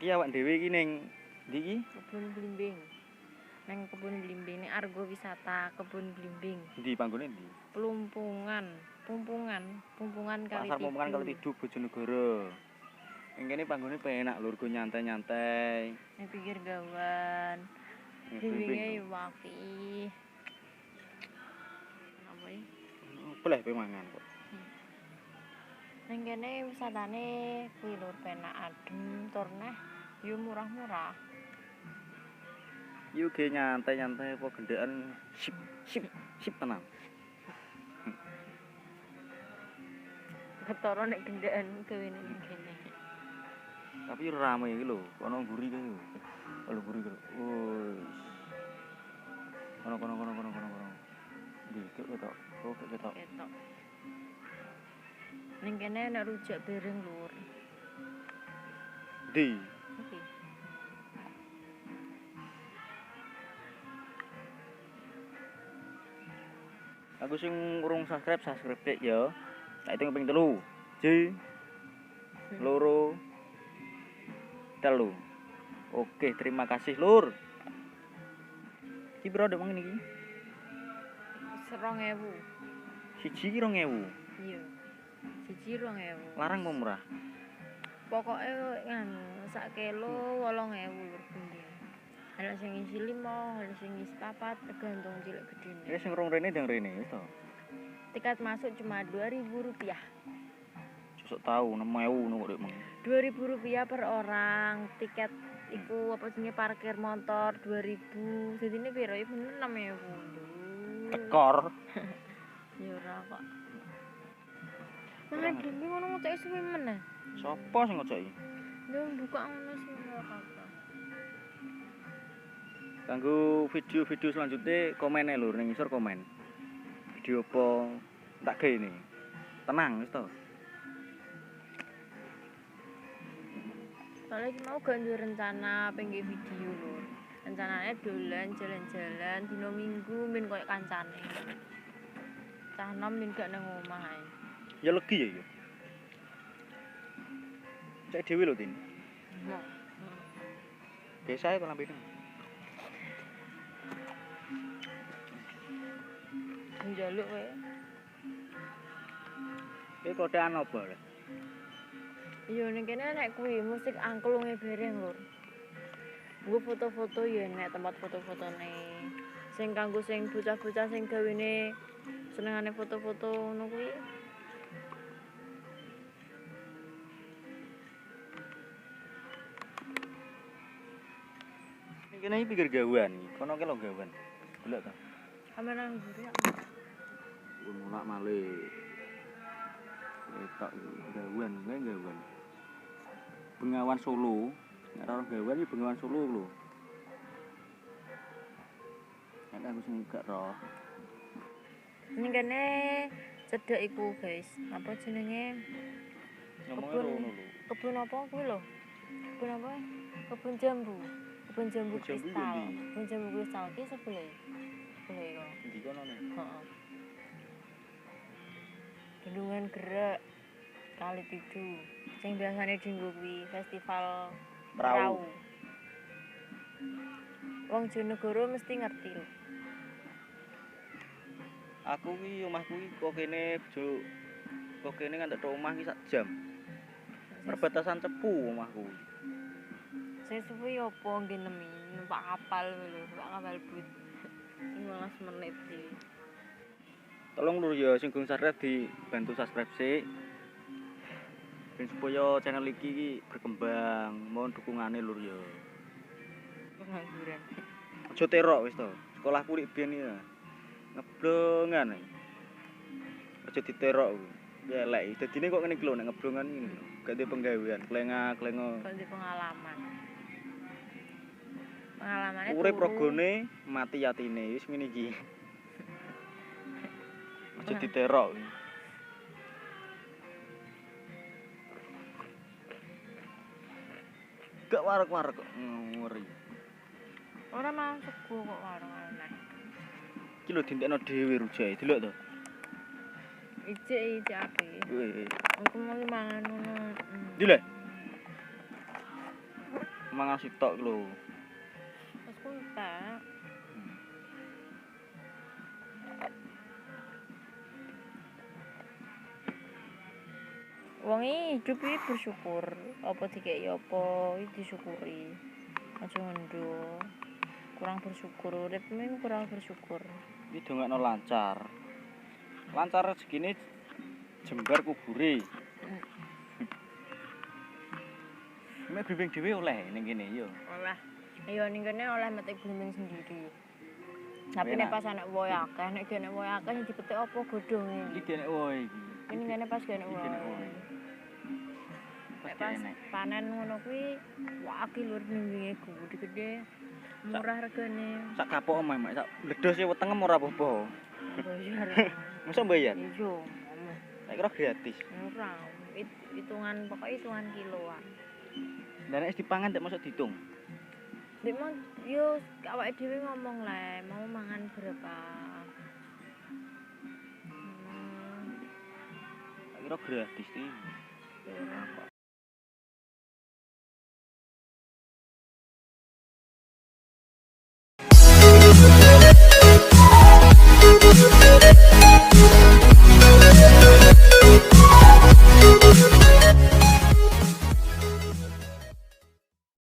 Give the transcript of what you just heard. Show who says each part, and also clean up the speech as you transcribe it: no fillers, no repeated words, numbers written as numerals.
Speaker 1: Saiki awak dhewe iki ning ndi iki?
Speaker 2: Kebun Blimbing. Nang Kebun Blimbing ning Argo Wisata Kebun Blimbing.
Speaker 1: Ndi panggone ndi?
Speaker 2: Pumpungan kali
Speaker 1: Pasar Pumpungan kali Tiduk Bojonegoro. Ning kene panggone penak lur go nyantai-nyantai.
Speaker 2: Ning pinggir gawan. Blimbinge yo apik. Apa iki?
Speaker 1: Boleh pemangan kok.
Speaker 2: Ning kene wisatane kuwi lur penak adem tur neh yo murah-murah.
Speaker 1: Yo ge nyantai-nyantai apa gendekan sip tenan.
Speaker 2: Ketara nek gendekan gawene ning kene.
Speaker 1: Tapi rame iki lho, kono mburi kae. Lho mburi kok. Wis. Kono. Ndi ketok. Oh, ketok.
Speaker 2: Ning kene ana rujak bereng lur.
Speaker 1: Ndi?
Speaker 2: Iki.
Speaker 1: Aku sing urung subscribe dik ya. Tak hitung ping 3. J. Loro. 3. Oke, terima kasih lur. Iki piro ndek mangene iki?
Speaker 2: 2.000.
Speaker 1: Siji ki 2.000.
Speaker 2: Iya. Siji 2.000.
Speaker 1: Larang apa murah?
Speaker 2: Pokoke nganu sak kilo 8.000 lur bindi. Ana sing isi 5, ana sing isi 4, tergantung cilik gedene.
Speaker 1: Iki sing rong rene ndang rene wis to.
Speaker 2: Tiket masuk cuma Rp2.000.
Speaker 1: Sesuk tahu 6.000 ngono kok meng.
Speaker 2: Rp2.000 per orang. Tiket iku apa jenenge parkir motor 2.000. Dadine piro ya bener 6.000.
Speaker 1: Tekor.
Speaker 2: Ya ora kok. Nang Blimbing ngono ngoceki suwe meneh.
Speaker 1: Sopo sing ngoceki?
Speaker 2: Yo buka ngono sih ora apa.
Speaker 1: Kanggo video-video selanjutnya komen lur ning ngisor komen. Video apa tak gawe ini. Tenang wis to.
Speaker 2: Soalnya iki mau gak duwe rencana pengen video lur. Rencananya dolan jalan-jalan dino Minggu min koyo kancane. Cah nom min gak nang omah ae.
Speaker 1: Ya legi ya ya. Cek dhewe lho, Tin. Desa e lambe nang.
Speaker 2: Njaluk kowe.
Speaker 1: Iki kodean apa lho?
Speaker 2: Iya ning kene nek kuwi musik angklunge bereng lur. Nggo foto-foto ya nek tempat foto-fotone. Sing kanggo sing bocah-bocah sing gawene senengane foto-foto ngono kuwi.
Speaker 1: Ning kene iki pinggir gawan, kono ki lho gawan. Delok to.
Speaker 2: Kamera mburi.
Speaker 1: Mulak malih. Etok gawan, gawan. Bengawan Solo. Nek ora gawan iki Bengawan Solo lho. Nek aku sing gak roh.
Speaker 2: Ning kene cedhek iku, guys. Apa jenenge? Kebun apa kuwi lho? Kebun apa? Kebun jambu. Kebun jambu kristal. Kebun jambu kristal ki sebelah. Sebelah iku.
Speaker 1: Ndi kono ne?
Speaker 2: Heeh. Bendungan Gerak Kali Tiduk. Sing biasane dienggo kuwi festival perahu. Wong Jonegoro mesti ngerti lho.
Speaker 1: Aku ki omahku ki kok kene kok kene ngantek tok omah ki sak jam. Perbatasan Cepu omahku.
Speaker 2: Sing suwe apa nggih nemi numpak kapal lho, numpak kapal but. 15 menit sih.
Speaker 1: Tolong lur ya sing gung subscribe dibantu subscribe sik. Ben supaya channel iki berkembang, mohon dukungane lur ya.
Speaker 2: Pengangguran.
Speaker 1: Aja terok wis to. Sekolahku rik biyen ya. Ngeblongan. Aja diterok kuwi. Ya elek. Dadine kok ngene iki lho nek ngeblongan iki lho. Gak ada penggawean, klenga-klenga.
Speaker 2: Kok di pengalaman. Pengalamane
Speaker 1: urip regane mati yatine wis ngene iki. Aja diterok. Gak warek-warek kok ngeri.
Speaker 2: Ora mau sego kok warung aneh.
Speaker 1: Iki lho dintekno dhewe rujake, delok to.
Speaker 2: Ijek apik.
Speaker 1: Weh.
Speaker 2: Aku mau mangan ngono.
Speaker 1: Ndi le? mangan sitok lho.
Speaker 2: Wis kuntek. Wong hidup iki bersyukur, apa dikeki apa iki disyukuri. Aja ngendho. Kurang bersyukur, urip mung kurang bersyukur.
Speaker 1: Iki dongakno lancar. Lancar rezekine jembar kubure. Mek bimbing dhewe oleh ning kene yo.
Speaker 2: Oleh. Ya ning kene oleh metik blimbing sendiri. Tapi nek
Speaker 1: Enak.
Speaker 2: pas anak woy akeh, nek gene woy akeh sing dipetik apa godhonge.
Speaker 1: Iki denek woe iki.
Speaker 2: Ini ngene pas gene
Speaker 1: Iki denek woe.
Speaker 2: woy.
Speaker 1: Pas
Speaker 2: Nek pas
Speaker 1: enek.
Speaker 2: panen ngono kuwi wakil lur blimbinge gede-gede. Murah regane.
Speaker 1: Sak kapok omah mak sak bledos e wetengem ora apa-apa.
Speaker 2: Bayar.
Speaker 1: Masa bayar?
Speaker 2: Iya.
Speaker 1: Tak kira gratis.
Speaker 2: Murah. Hitungan pokoknya hitungan kiloan.
Speaker 1: Lah nek dipangan tak masuk dihitung.
Speaker 2: Nek mau yo awake dhewe ngomong le, mau mangan berapa.
Speaker 1: Tak kira gratis iki.
Speaker 2: Ora kok.